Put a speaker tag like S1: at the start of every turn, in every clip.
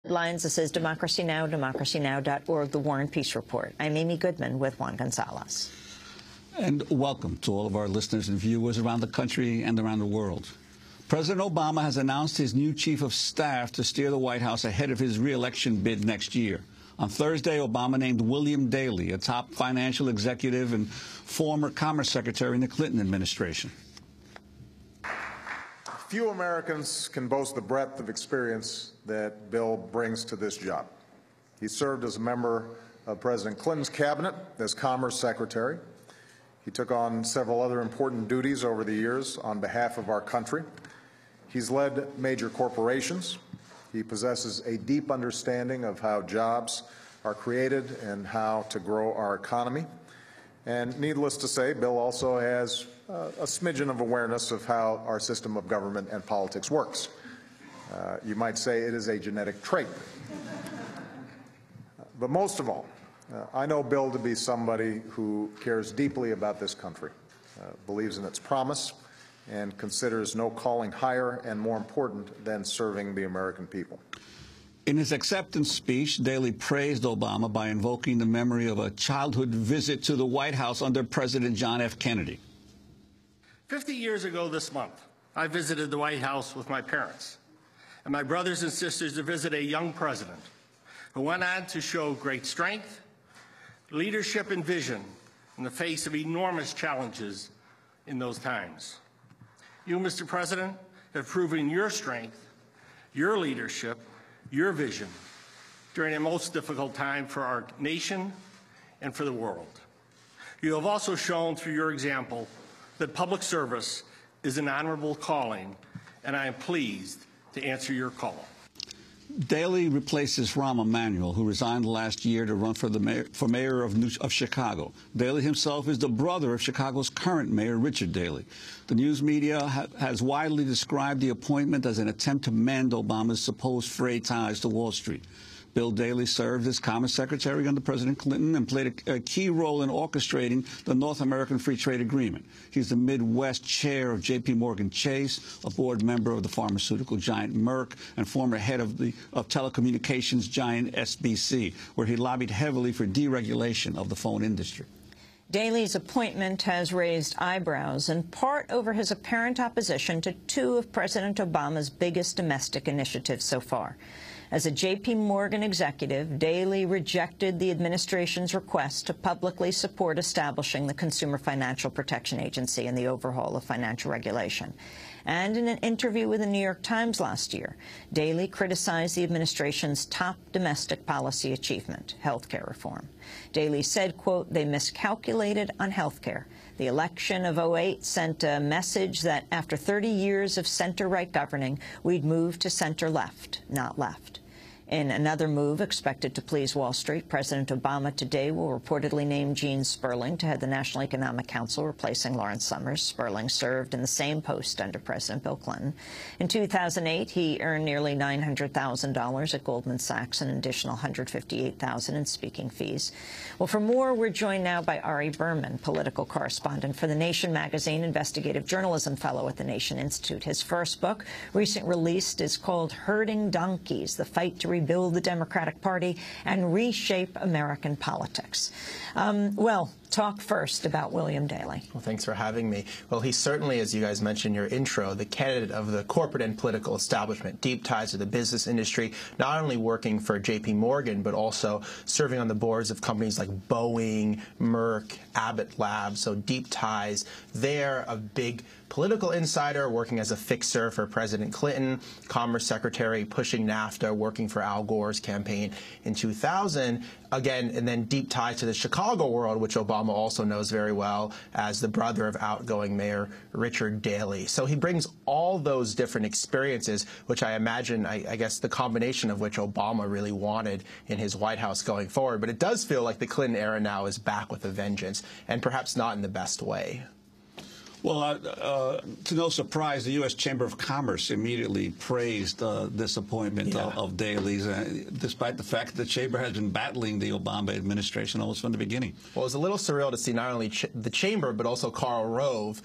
S1: Headlines. This is Democracy Now!, democracynow.org, The War and Peace Report. I'm Amy Goodman with Juan Gonzalez.
S2: And welcome to all of our listeners and viewers around the country and around the world. President Obama has announced his new chief of staff to steer the White House ahead of his re-election bid next year. On Thursday, Obama named William Daley, a top financial executive and former Commerce Secretary in the Clinton administration.
S3: Few Americans can boast the breadth of experience that Bill brings to this job. He served as a member of President Clinton's cabinet as Commerce Secretary. He took on several other important duties over the years on behalf of our country. He's led major corporations. He possesses a deep understanding of how jobs are created and how to grow our economy. And needless to say, Bill also has a smidgen of awareness of how our system of government and politics works. You might say it is a genetic trait. But most of all, I know Bill to be somebody who cares deeply about this country, believes in its promise, and considers no calling higher and more important than serving the American people.
S2: In his acceptance speech, Daley praised Obama by invoking the memory of a childhood visit to the White House under President John F. Kennedy.
S4: 50 years ago this month, I visited the White House with my parents and my brothers and sisters to visit a young president who went on to show great strength, leadership, and vision in the face of enormous challenges in those times. You, Mr. President, have proven your strength, your leadership, your vision during a most difficult time for our nation and for the world. You have also shown through your example that public service is an honorable calling, and I am pleased to answer your call.
S2: Daley replaces Rahm Emanuel, who resigned last year to run for mayor of Chicago. Daley himself is the brother of Chicago's current mayor, Richard Daley. The news media has widely described the appointment as an attempt to mend Obama's supposed frayed ties to Wall Street. Bill Daley served as Commerce Secretary under President Clinton and played a key role in orchestrating the North American Free Trade Agreement. He's the Midwest chair of JPMorgan Chase, a board member of the pharmaceutical giant Merck, and former head of telecommunications giant SBC, where he lobbied heavily for deregulation of the phone industry.
S1: Daley's appointment has raised eyebrows, in part over his apparent opposition to two of President Obama's biggest domestic initiatives so far. As a JPMorgan executive, Daley rejected the administration's request to publicly support establishing the Consumer Financial Protection Agency and the overhaul of financial regulation. And in an interview with the New York Times last year, Daley criticized the administration's top domestic policy achievement, health care reform. Daley said, quote, "They miscalculated on health care. The election of '08 sent a message that after 30 years of center-right governing, we'd move to center-left, not left." In another move expected to please Wall Street, President Obama today will reportedly name Gene Sperling to head the National Economic Council, replacing Lawrence Summers. Sperling served in the same post under President Bill Clinton. In 2008, he earned nearly $900,000 at Goldman Sachs and an additional $158,000 in speaking fees. Well, for more, we're joined now by Ari Berman, political correspondent for The Nation magazine, investigative journalism fellow at the Nation Institute. His first book, recent released, is called Herding Donkeys, The Fight to Rebuild the Democratic Party and Reshape American Politics. Well, talk first about William Daley.
S5: Well, thanks for having me. Well, he's certainly, as you guys mentioned in your intro, the candidate of the corporate and political establishment, deep ties to the business industry, not only working for JPMorgan, but also serving on the boards of companies like Boeing, Merck, Abbott Labs, so deep ties there, a big political insider, working as a fixer for President Clinton, Commerce Secretary, pushing NAFTA, working for Al Gore's campaign in 2000, again, and then deep ties to the Chicago world, which Obama also knows very well as the brother of outgoing Mayor Richard Daley. So he brings all those different experiences, which I imagine, I guess, the combination of which Obama really wanted in his White House going forward. But it does feel like the Clinton era now is back with a vengeance, and perhaps not in the best way.
S2: Well, to no surprise, the U.S. Chamber of Commerce immediately praised this appointment of Daley's, despite the fact that the Chamber has been battling the Obama administration almost from the beginning.
S5: Well, it was a little surreal to see not only the Chamber, but also Karl Rove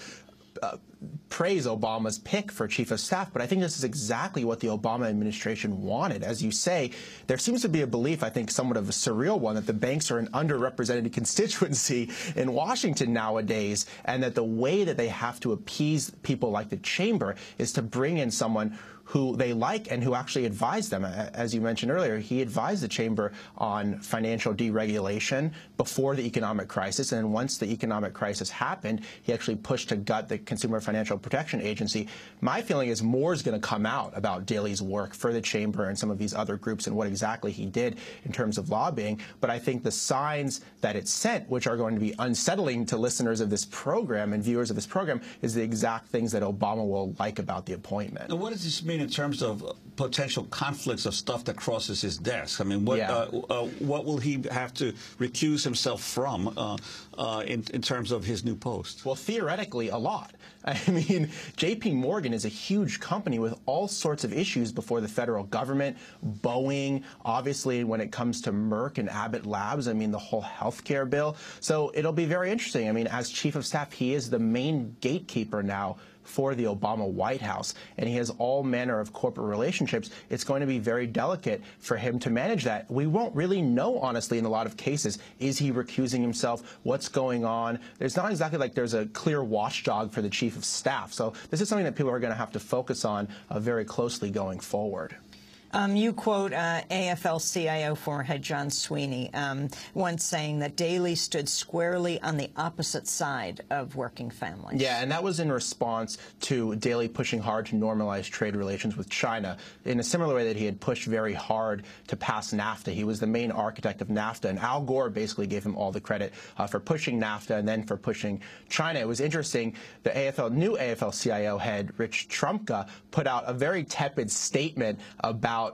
S5: praise Obama's pick for chief of staff, but I think this is exactly what the Obama administration wanted. As you say, there seems to be a belief, I think somewhat of a surreal one, that the banks are an underrepresented constituency in Washington nowadays, and that the way that they have to appease people like the chamber is to bring in someone who they like and who actually advised them. As you mentioned earlier, he advised the chamber on financial deregulation before the economic crisis, and once the economic crisis happened, he actually pushed to gut the Consumer Financial Protection Agency. My feeling is more is going to come out about Daley's work for the chamber and some of these other groups and what exactly he did in terms of lobbying, but I think the signs that it sent, which are going to be unsettling to listeners of this program and viewers of this program, is the exact things that Obama will like about the appointment.
S2: And what does this mean in terms of potential conflicts of stuff that crosses his desk? I mean, what will he have to recuse himself from in terms of his new post?
S5: Well, theoretically, a lot. I mean, JPMorgan is a huge company with all sorts of issues before the federal government, Boeing, obviously when it comes to Merck and Abbott Labs, I mean, the whole healthcare bill. So it'll be very interesting. I mean, as chief of staff, he is the main gatekeeper now for the Obama White House, and he has all manner of corporate relationships. It's going to be very delicate for him to manage that. We won't really know, honestly, in a lot of cases. Is he recusing himself? What's going on? There's not exactly like there's a clear watchdog for the chief of staff. So this is something that people are going to have to focus on very closely going forward.
S1: You quote AFL-CIO former head John Sweeney once saying that Daley stood squarely on the opposite side of working families.
S5: Yeah, and that was in response to Daley pushing hard to normalize trade relations with China in a similar way that he had pushed very hard to pass NAFTA. He was the main architect of NAFTA, and Al Gore basically gave him all the credit for pushing NAFTA and then for pushing China. It was interesting, the new AFL-CIO head, Rich Trumka, put out a very tepid statement about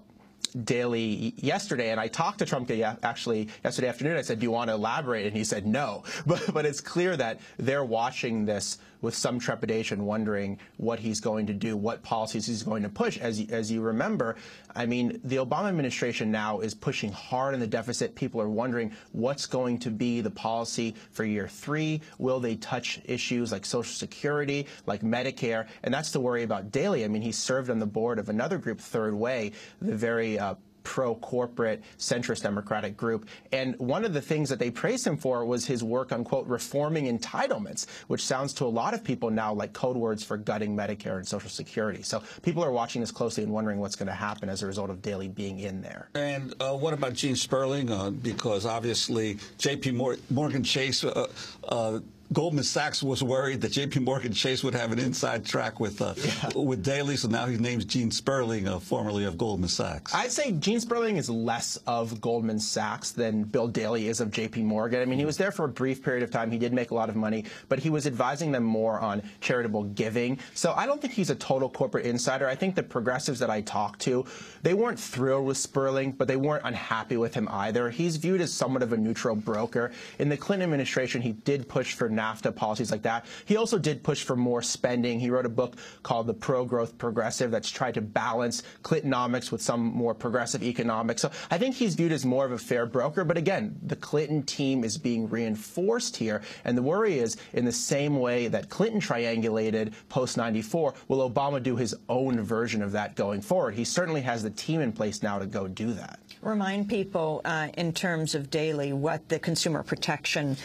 S5: Daley yesterday, and I talked to Trumka actually yesterday afternoon. I said, do you want to elaborate? And he said no. But it's clear that they're watching this with some trepidation, wondering what he's going to do, what policies he's going to push. As you remember, I mean, the Obama administration now is pushing hard on the deficit. People are wondering what's going to be the policy for year 3. Will they touch issues like Social Security, like Medicare? And that's the worry about Daley. I mean, he served on the board of another group, Third Way, the very pro-corporate centrist Democratic group. And one of the things that they praised him for was his work on, quote, reforming entitlements, which sounds to a lot of people now like code words for gutting Medicare and Social Security. So people are watching this closely and wondering what's going to happen as a result of Daley being in there.
S2: And what about Gene Sperling? Because obviously JPMorgan Chase Goldman Sachs was worried that JPMorgan Chase would have an inside track with Daley, so now he names Gene Sperling, formerly of Goldman Sachs.
S5: I'd say Gene Sperling is less of Goldman Sachs than Bill Daley is of JPMorgan. I mean, he was there for a brief period of time. He did make a lot of money, but he was advising them more on charitable giving. So I don't think he's a total corporate insider. I think the progressives that I talked to, they weren't thrilled with Sperling, but they weren't unhappy with him either. He's viewed as somewhat of a neutral broker. In the Clinton administration, he did push for NAFTA policies like that. He also did push for more spending. He wrote a book called The Pro-Growth Progressive that's tried to balance Clintonomics with some more progressive economics. So I think he's viewed as more of a fair broker. But again, the Clinton team is being reinforced here. And the worry is, in the same way that Clinton triangulated post-94, will Obama do his own version of that going forward? He certainly has the team in place now to go do that.
S1: Remind people, in terms of Daley, what the Consumer Protection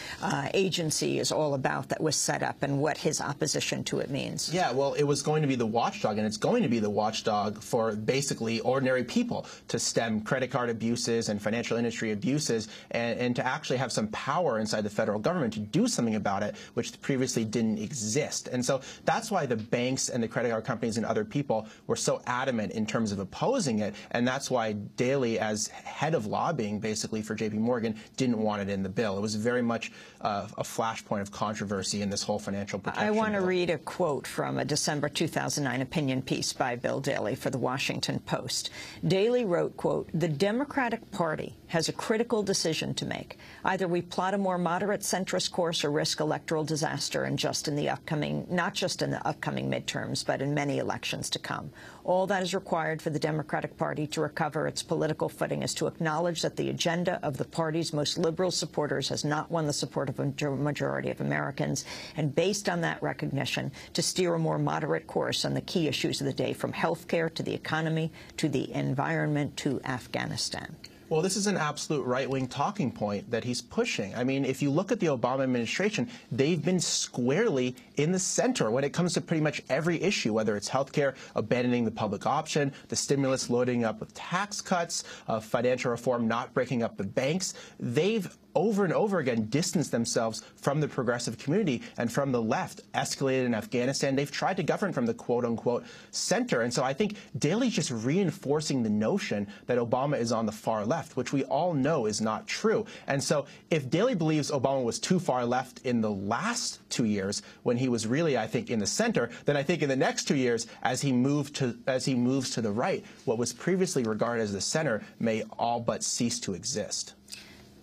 S1: Agency is all about that was set up and what his opposition to it means.
S5: Yeah, well, it was going to be the watchdog, and it's going to be the watchdog for basically ordinary people to stem credit card abuses and financial industry abuses and to actually have some power inside the federal government to do something about it, which previously didn't exist. And so that's why the banks and the credit card companies and other people were so adamant in terms of opposing it, and that's why Daley, as head of lobbying basically for JPMorgan, didn't want it in the bill. It was very much a flashpoint of controversy in this whole financial protection
S1: I want to
S5: bill.
S1: read a quote from a December 2009 opinion piece by Bill Daley for the Washington Post. Daley wrote, quote, "The Democratic Party has a critical decision to make. Either we plot a more moderate centrist course or risk electoral disaster and not just in the upcoming midterms, but in many elections to come. All that is required for the Democratic Party to recover its political footing is to acknowledge that the agenda of the party's most liberal supporters has not won the support of a majority of of Americans, and based on that recognition, to steer a more moderate course on the key issues of the day, from health care to the economy to the environment to Afghanistan.
S5: Well, this is an absolute right-wing talking point that he's pushing. I mean, if you look at the Obama administration, they've been squarely in the center when it comes to pretty much every issue, whether it's health care, abandoning the public option, the stimulus loading up with tax cuts, financial reform not breaking up the banks. They've over and over again distanced themselves from the progressive community and from the left, escalated in Afghanistan. They've tried to govern from the quote-unquote center. And so I think Daley's just reinforcing the notion that Obama is on the far left, which we all know is not true. And so if Daley believes Obama was too far left in the last 2 years, when he was really, I think, in the center, then I think in the next 2 years, as he moves to the right, what was previously regarded as the center may all but cease to exist.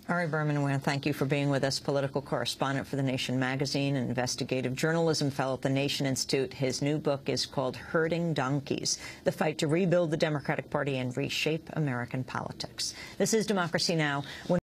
S1: Ari Berman, I want to thank you for being with us, political correspondent for The Nation magazine and investigative journalism fellow at the Nation Institute. His new book is called Herding Donkeys: The Fight to Rebuild the Democratic Party and Reshape American Politics. This is Democracy Now!